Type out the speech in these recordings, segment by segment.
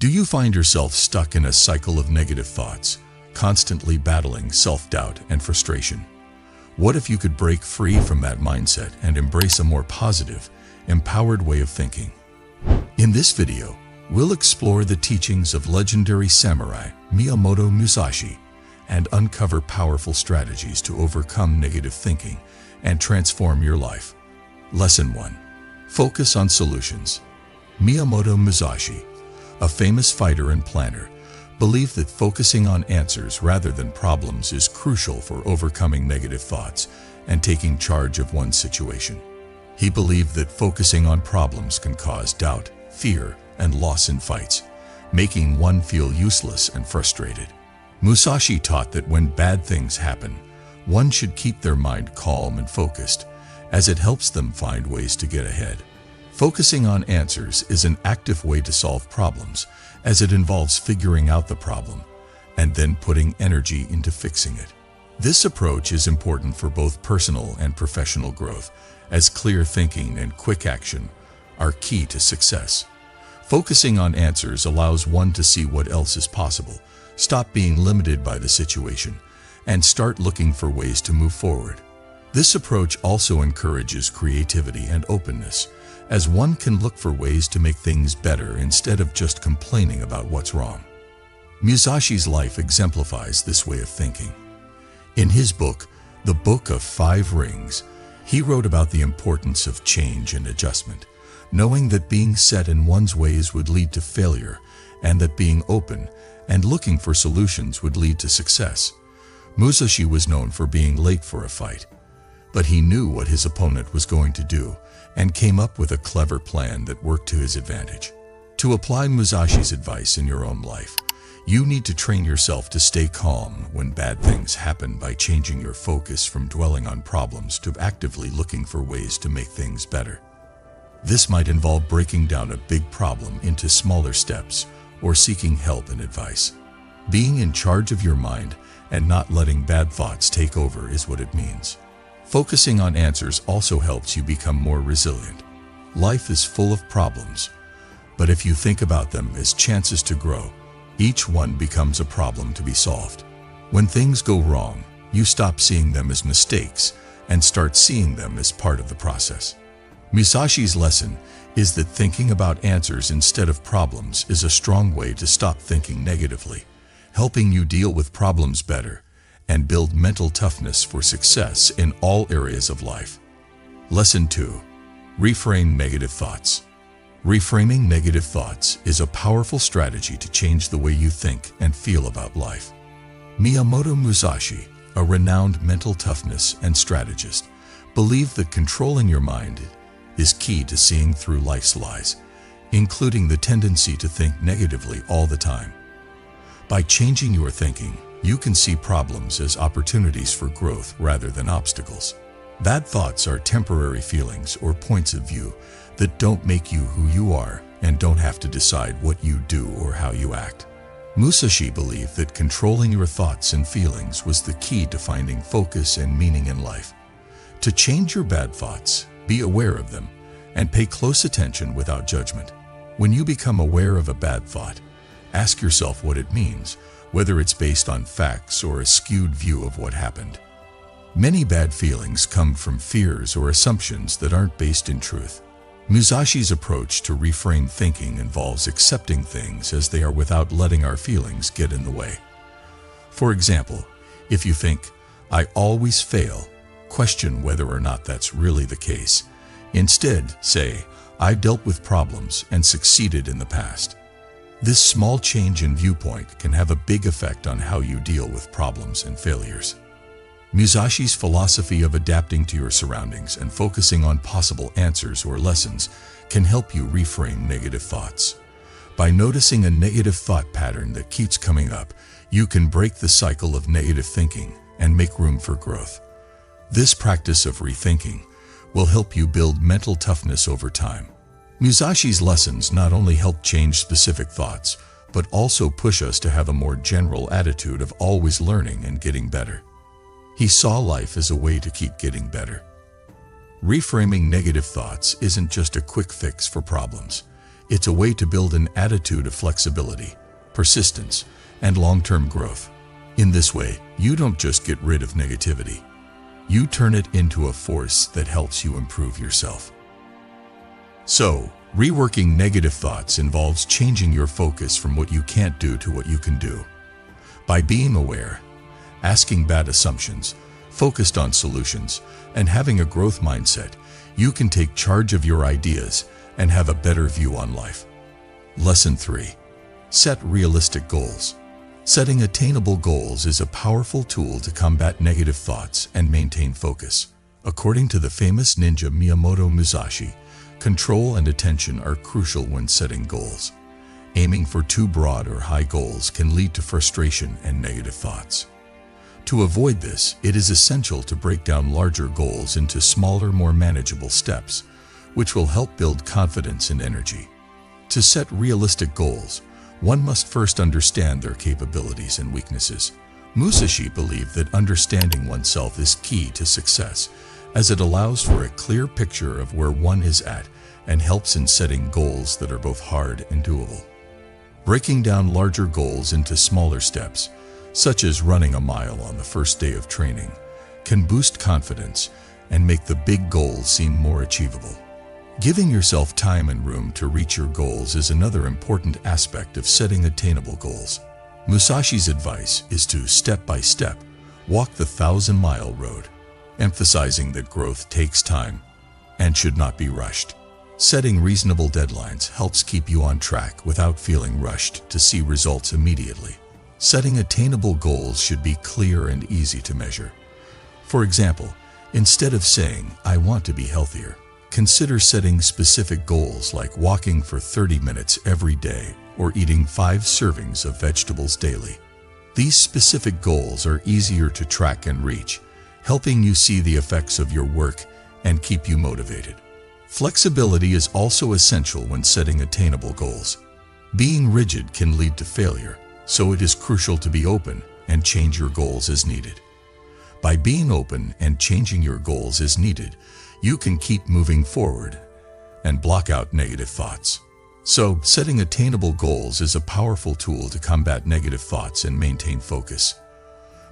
Do you find yourself stuck in a cycle of negative thoughts, constantly battling self-doubt and frustration? What if you could break free from that mindset and embrace a more positive, empowered way of thinking? In this video, we'll explore the teachings of legendary samurai Miyamoto Musashi and uncover powerful strategies to overcome negative thinking and transform your life. Lesson 1. Focus on solutions. Miyamoto Musashi, a famous fighter and planner, believed that focusing on answers rather than problems is crucial for overcoming negative thoughts and taking charge of one's situation. He believed that focusing on problems can cause doubt, fear, and loss in fights, making one feel useless and frustrated. Musashi taught that when bad things happen, one should keep their mind calm and focused, as it helps them find ways to get ahead. Focusing on answers is an active way to solve problems, as it involves figuring out the problem and then putting energy into fixing it. This approach is important for both personal and professional growth, as clear thinking and quick action are key to success. Focusing on answers allows one to see what else is possible, stop being limited by the situation, and start looking for ways to move forward. This approach also encourages creativity and openness, as one can look for ways to make things better instead of just complaining about what's wrong. Musashi's life exemplifies this way of thinking. In his book, The Book of Five Rings, he wrote about the importance of change and adjustment, knowing that being set in one's ways would lead to failure, and that being open and looking for solutions would lead to success. Musashi was known for being late for a fight, but he knew what his opponent was going to do and came up with a clever plan that worked to his advantage. To apply Musashi's advice in your own life, you need to train yourself to stay calm when bad things happen by changing your focus from dwelling on problems to actively looking for ways to make things better. This might involve breaking down a big problem into smaller steps or seeking help and advice. Being in charge of your mind and not letting bad thoughts take over is what it means. Focusing on answers also helps you become more resilient. Life is full of problems, but if you think about them as chances to grow, each one becomes a problem to be solved. When things go wrong, you stop seeing them as mistakes and start seeing them as part of the process. Musashi's lesson is that thinking about answers instead of problems is a strong way to stop thinking negatively, helping you deal with problems better and build mental toughness for success in all areas of life. Lesson 2. Reframe negative thoughts. Reframing negative thoughts is a powerful strategy to change the way you think and feel about life. Miyamoto Musashi, a renowned mental toughness and strategist, believed that controlling your mind is key to seeing through life's lies, including the tendency to think negatively all the time. By changing your thinking, you can see problems as opportunities for growth rather than obstacles. Bad thoughts are temporary feelings or points of view that don't make you who you are and don't have to decide what you do or how you act. Musashi believed that controlling your thoughts and feelings was the key to finding focus and meaning in life. To change your bad thoughts, be aware of them and pay close attention without judgment. When you become aware of a bad thought, ask yourself what it means, whether it's based on facts or a skewed view of what happened. Many bad feelings come from fears or assumptions that aren't based in truth. Musashi's approach to reframe thinking involves accepting things as they are without letting our feelings get in the way. For example, if you think, "I always fail," question whether or not that's really the case. Instead, say, "I've dealt with problems and succeeded in the past." This small change in viewpoint can have a big effect on how you deal with problems and failures. Musashi's philosophy of adapting to your surroundings and focusing on possible answers or lessons can help you reframe negative thoughts. By noticing a negative thought pattern that keeps coming up, you can break the cycle of negative thinking and make room for growth. This practice of rethinking will help you build mental toughness over time. Musashi's lessons not only help change specific thoughts, but also push us to have a more general attitude of always learning and getting better. He saw life as a way to keep getting better. Reframing negative thoughts isn't just a quick fix for problems. It's a way to build an attitude of flexibility, persistence, and long-term growth. In this way, you don't just get rid of negativity. You turn it into a force that helps you improve yourself. So, reworking negative thoughts involves changing your focus from what you can't do to what you can do. By being aware, asking bad assumptions, focused on solutions, and having a growth mindset, you can take charge of your ideas and have a better view on life. Lesson 3. Set realistic goals. Setting attainable goals is a powerful tool to combat negative thoughts and maintain focus. According to the famous ninja Miyamoto Musashi, control and attention are crucial when setting goals. Aiming for too broad or high goals can lead to frustration and negative thoughts. To avoid this, it is essential to break down larger goals into smaller, more manageable steps, which will help build confidence and energy. To set realistic goals, one must first understand their capabilities and weaknesses. Musashi believed that understanding oneself is key to success, as it allows for a clear picture of where one is at and helps in setting goals that are both hard and doable. Breaking down larger goals into smaller steps, such as running a mile on the first day of training, can boost confidence and make the big goals seem more achievable. Giving yourself time and room to reach your goals is another important aspect of setting attainable goals. Musashi's advice is to, step by step, walk the 1,000-mile road, emphasizing that growth takes time and should not be rushed. Setting reasonable deadlines helps keep you on track without feeling rushed to see results immediately. Setting attainable goals should be clear and easy to measure. For example, instead of saying, "I want to be healthier," consider setting specific goals like walking for 30 minutes every day or eating 5 servings of vegetables daily. These specific goals are easier to track and reach, helping you see the effects of your work and keep you motivated. Flexibility is also essential when setting attainable goals. Being rigid can lead to failure, so it is crucial to be open and change your goals as needed. By being open and changing your goals as needed, you can keep moving forward and block out negative thoughts. So, setting attainable goals is a powerful tool to combat negative thoughts and maintain focus.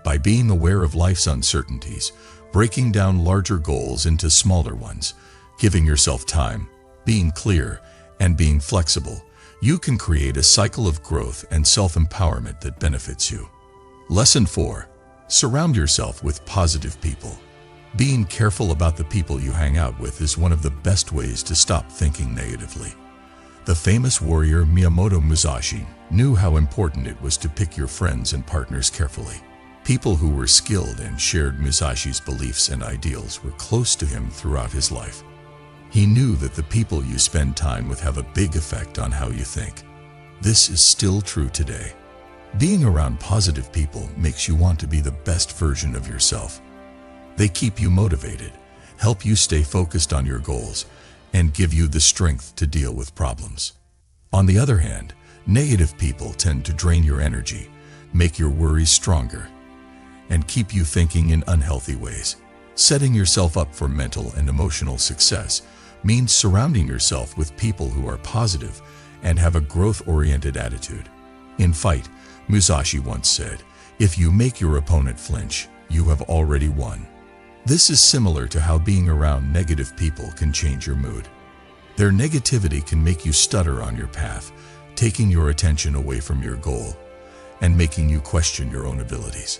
By being aware of life's uncertainties, breaking down larger goals into smaller ones, giving yourself time, being clear, and being flexible, you can create a cycle of growth and self-empowerment that benefits you. Lesson 4. Surround yourself with positive people. Being careful about the people you hang out with is one of the best ways to stop thinking negatively. The famous warrior Miyamoto Musashi knew how important it was to pick your friends and partners carefully. People who were skilled and shared Musashi's beliefs and ideals were close to him throughout his life. He knew that the people you spend time with have a big effect on how you think. This is still true today. Being around positive people makes you want to be the best version of yourself. They keep you motivated, help you stay focused on your goals, and give you the strength to deal with problems. On the other hand, negative people tend to drain your energy, make your worries stronger, and keep you thinking in unhealthy ways. Setting yourself up for mental and emotional success means surrounding yourself with people who are positive and have a growth-oriented attitude. In fight, Musashi once said, "If you make your opponent flinch, you have already won." This is similar to how being around negative people can change your mood. Their negativity can make you stutter on your path, taking your attention away from your goal and making you question your own abilities.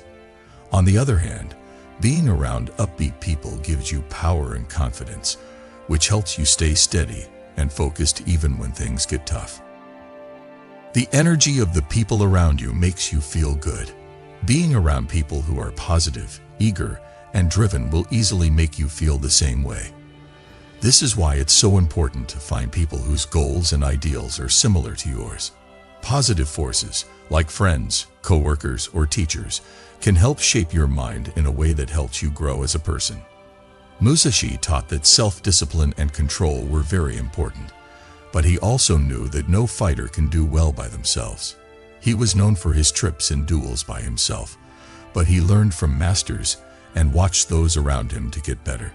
On the other hand, being around upbeat people gives you power and confidence, which helps you stay steady and focused even when things get tough. The energy of the people around you makes you feel good. Being around people who are positive, eager, and driven will easily make you feel the same way. This is why it's so important to find people whose goals and ideals are similar to yours. Positive forces, like friends, co-workers, or teachers, can help shape your mind in a way that helps you grow as a person. Musashi taught that self-discipline and control were very important, but he also knew that no fighter can do well by themselves. He was known for his trips and duels by himself, but he learned from masters and watched those around him to get better.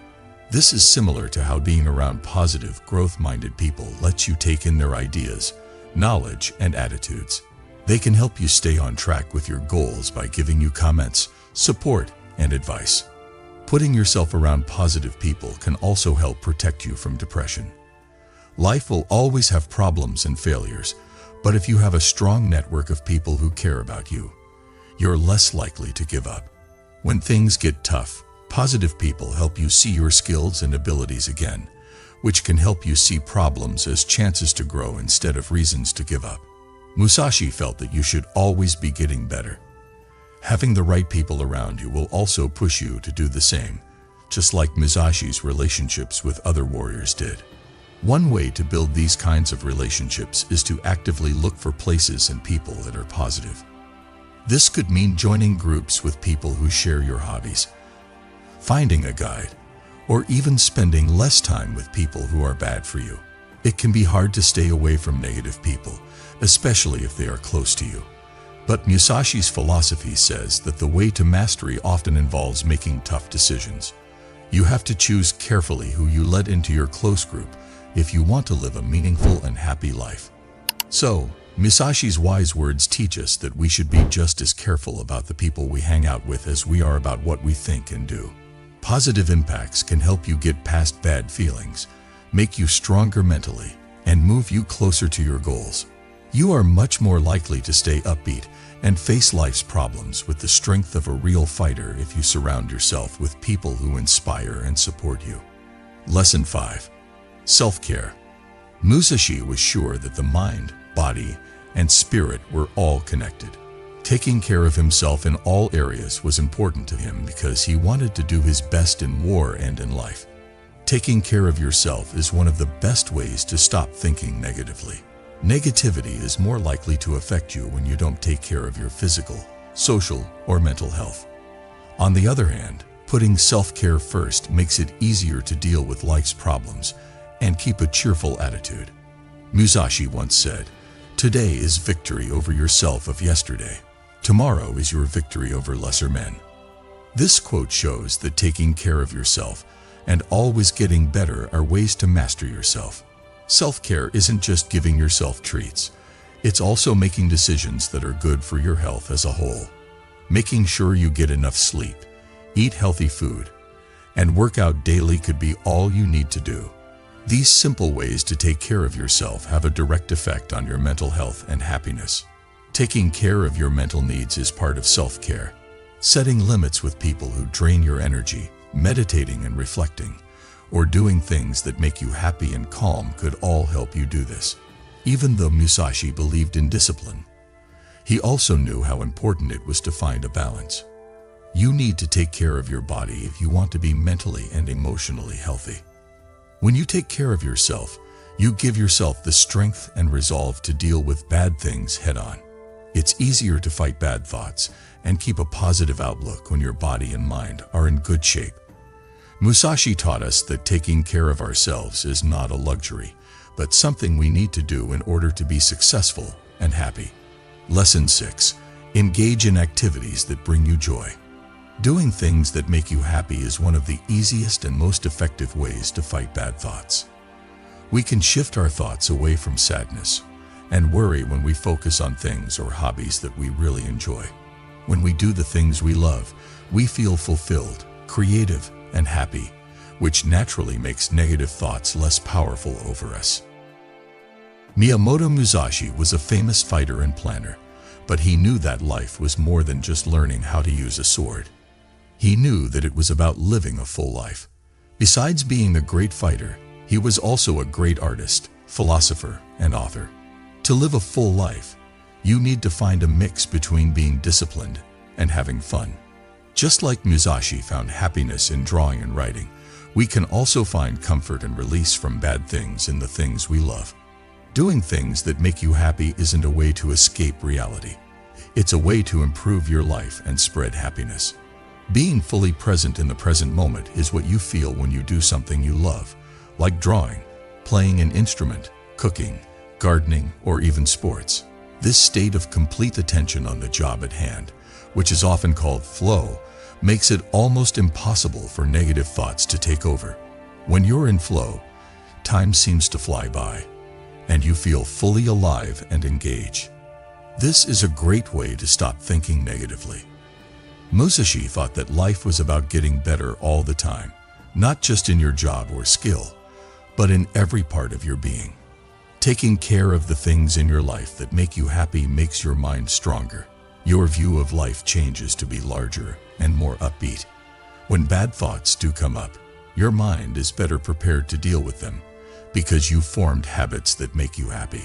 This is similar to how being around positive, growth-minded people lets you take in their ideas, knowledge, and attitudes. They can help you stay on track with your goals by giving you comments, support, and advice. Putting yourself around positive people can also help protect you from depression. Life will always have problems and failures, but if you have a strong network of people who care about you, you're less likely to give up. When things get tough, positive people help you see your skills and abilities again, which can help you see problems as chances to grow instead of reasons to give up. Musashi felt that you should always be getting better. Having the right people around you will also push you to do the same, just like Musashi's relationships with other warriors did. One way to build these kinds of relationships is to actively look for places and people that are positive. This could mean joining groups with people who share your hobbies, finding a guide, or even spending less time with people who are bad for you. It can be hard to stay away from negative people, especially if they are close to you. But Musashi's philosophy says that the way to mastery often involves making tough decisions. You have to choose carefully who you let into your close group if you want to live a meaningful and happy life. So, Musashi's wise words teach us that we should be just as careful about the people we hang out with as we are about what we think and do. Positive impacts can help you get past bad feelings, make you stronger mentally, and move you closer to your goals. You are much more likely to stay upbeat and face life's problems with the strength of a real fighter if you surround yourself with people who inspire and support you. Lesson 5. Self-care. Musashi was sure that the mind, body, and spirit were all connected. Taking care of himself in all areas was important to him because he wanted to do his best in war and in life. Taking care of yourself is one of the best ways to stop thinking negatively. Negativity is more likely to affect you when you don't take care of your physical, social, or mental health. On the other hand, putting self-care first makes it easier to deal with life's problems and keep a cheerful attitude. Musashi once said, "Today is victory over yourself of yesterday. Tomorrow is your victory over lesser men." This quote shows that taking care of yourself and always getting better are ways to master yourself. Self-care isn't just giving yourself treats. It's also making decisions that are good for your health as a whole. Making sure you get enough sleep, eat healthy food, and work out daily could be all you need to do. These simple ways to take care of yourself have a direct effect on your mental health and happiness. Taking care of your mental needs is part of self-care. Setting limits with people who drain your energy, meditating and reflecting, or doing things that make you happy and calm could all help you do this. Even though Musashi believed in discipline, he also knew how important it was to find a balance. You need to take care of your body if you want to be mentally and emotionally healthy. When you take care of yourself, you give yourself the strength and resolve to deal with bad things head-on. It's easier to fight bad thoughts and keep a positive outlook when your body and mind are in good shape. Musashi taught us that taking care of ourselves is not a luxury, but something we need to do in order to be successful and happy. Lesson 6. Engage in activities that bring you joy. Doing things that make you happy is one of the easiest and most effective ways to fight bad thoughts. We can shift our thoughts away from sadness and worry when we focus on things or hobbies that we really enjoy. When we do the things we love, we feel fulfilled, creative, and happy, which naturally makes negative thoughts less powerful over us. Miyamoto Musashi was a famous fighter and planner, but he knew that life was more than just learning how to use a sword. He knew that it was about living a full life. Besides being a great fighter, he was also a great artist, philosopher, and author. To live a full life, you need to find a mix between being disciplined and having fun. Just like Musashi found happiness in drawing and writing, we can also find comfort and release from bad things in the things we love. Doing things that make you happy isn't a way to escape reality. It's a way to improve your life and spread happiness. Being fully present in the present moment is what you feel when you do something you love, like drawing, playing an instrument, cooking, gardening, or even sports. This state of complete attention on the job at hand, which is often called flow, makes it almost impossible for negative thoughts to take over. When you're in flow, time seems to fly by, and you feel fully alive and engaged. This is a great way to stop thinking negatively. Musashi thought that life was about getting better all the time, not just in your job or skill, but in every part of your being. Taking care of the things in your life that make you happy makes your mind stronger. Your view of life changes to be larger and more upbeat. When bad thoughts do come up, your mind is better prepared to deal with them because you've formed habits that make you happy.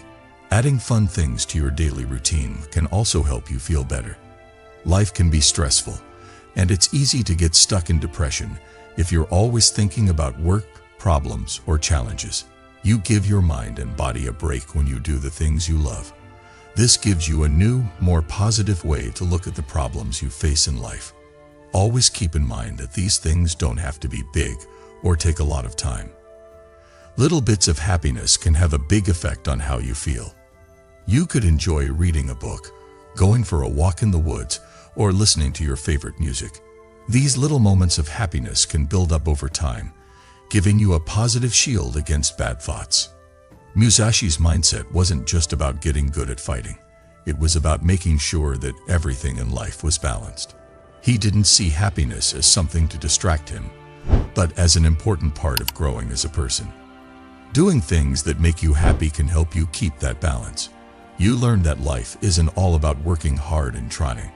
Adding fun things to your daily routine can also help you feel better. Life can be stressful, and it's easy to get stuck in depression if you're always thinking about work, problems, or challenges. You give your mind and body a break when you do the things you love. This gives you a new, more positive way to look at the problems you face in life. Always keep in mind that these things don't have to be big or take a lot of time. Little bits of happiness can have a big effect on how you feel. You could enjoy reading a book, going for a walk in the woods, or listening to your favorite music. These little moments of happiness can build up over time, giving you a positive shield against bad thoughts. Musashi's mindset wasn't just about getting good at fighting. It was about making sure that everything in life was balanced. He didn't see happiness as something to distract him, but as an important part of growing as a person. Doing things that make you happy can help you keep that balance. You learn that life isn't all about working hard and trying,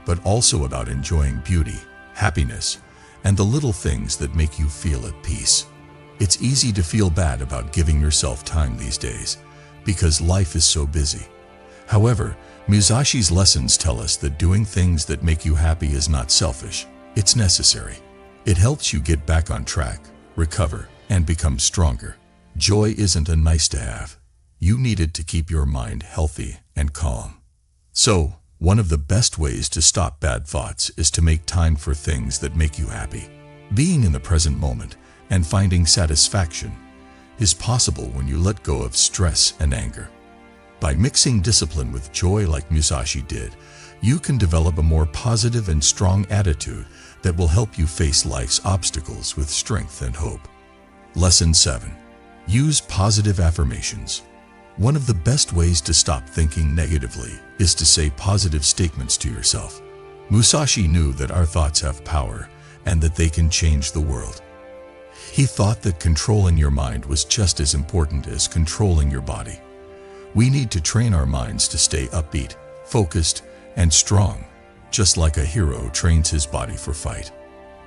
but also about enjoying beauty, happiness, and the little things that make you feel at peace. It's easy to feel bad about giving yourself time these days, because life is so busy. However, Musashi's lessons tell us that doing things that make you happy is not selfish, it's necessary. It helps you get back on track, recover, and become stronger. Joy isn't a nice to have. You need it to keep your mind healthy and calm. So, one of the best ways to stop bad thoughts is to make time for things that make you happy. Being in the present moment and finding satisfaction is possible when you let go of stress and anger. By mixing discipline with joy like Musashi did, you can develop a more positive and strong attitude that will help you face life's obstacles with strength and hope. Lesson 7. Use positive affirmations. One of the best ways to stop thinking negatively is to say positive statements to yourself. Musashi knew that our thoughts have power and that they can change the world. He thought that controlling your mind was just as important as controlling your body. We need to train our minds to stay upbeat, focused, and strong, just like a hero trains his body for fight.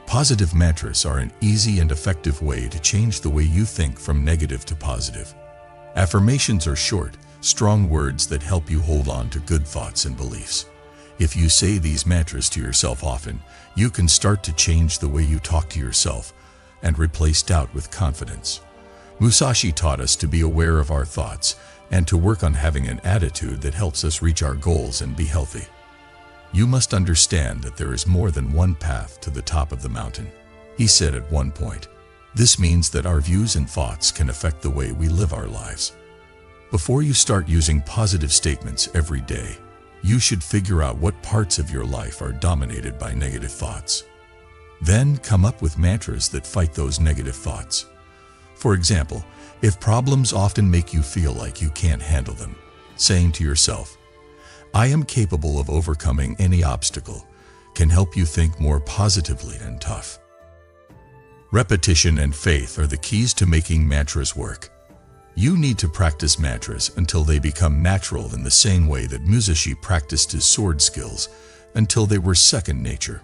Positive mantras are an easy and effective way to change the way you think from negative to positive. Affirmations are short, strong words that help you hold on to good thoughts and beliefs. If you say these mantras to yourself often, you can start to change the way you talk to yourself and replace doubt with confidence. Musashi taught us to be aware of our thoughts and to work on having an attitude that helps us reach our goals and be healthy. You must understand that there is more than one path to the top of the mountain, he said at one point. This means that our views and thoughts can affect the way we live our lives. Before you start using positive statements every day, you should figure out what parts of your life are dominated by negative thoughts. Then come up with mantras that fight those negative thoughts. For example, if problems often make you feel like you can't handle them, saying to yourself, "I am capable of overcoming any obstacle," can help you think more positively and tough. Repetition and faith are the keys to making mantras work. You need to practice mantras until they become natural in the same way that Musashi practiced his sword skills until they were second nature.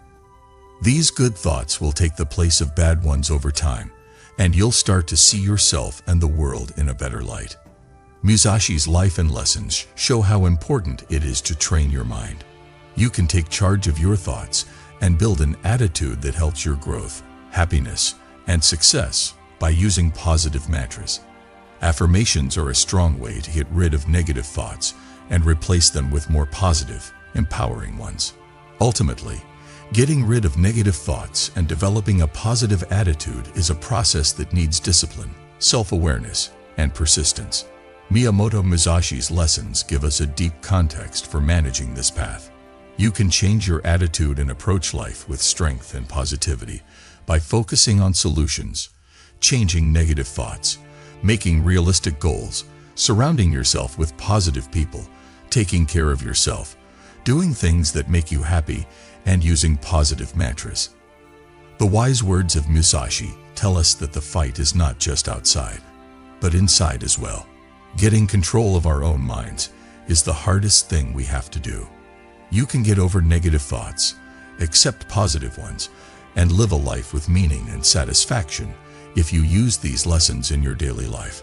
These good thoughts will take the place of bad ones over time, and you'll start to see yourself and the world in a better light. Musashi's life and lessons show how important it is to train your mind. You can take charge of your thoughts and build an attitude that helps your growth, happiness, and success by using positive mantras. Affirmations are a strong way to get rid of negative thoughts and replace them with more positive, empowering ones. Ultimately, getting rid of negative thoughts and developing a positive attitude is a process that needs discipline, self-awareness, and persistence. Miyamoto Musashi's lessons give us a deep context for managing this path. You can change your attitude and approach life with strength and positivity by focusing on solutions, changing negative thoughts, making realistic goals, surrounding yourself with positive people, taking care of yourself, doing things that make you happy, and using positive mantras. The wise words of Musashi tell us that the fight is not just outside, but inside as well. Getting control of our own minds is the hardest thing we have to do. You can get over negative thoughts, accept positive ones, and live a life with meaning and satisfaction if you use these lessons in your daily life.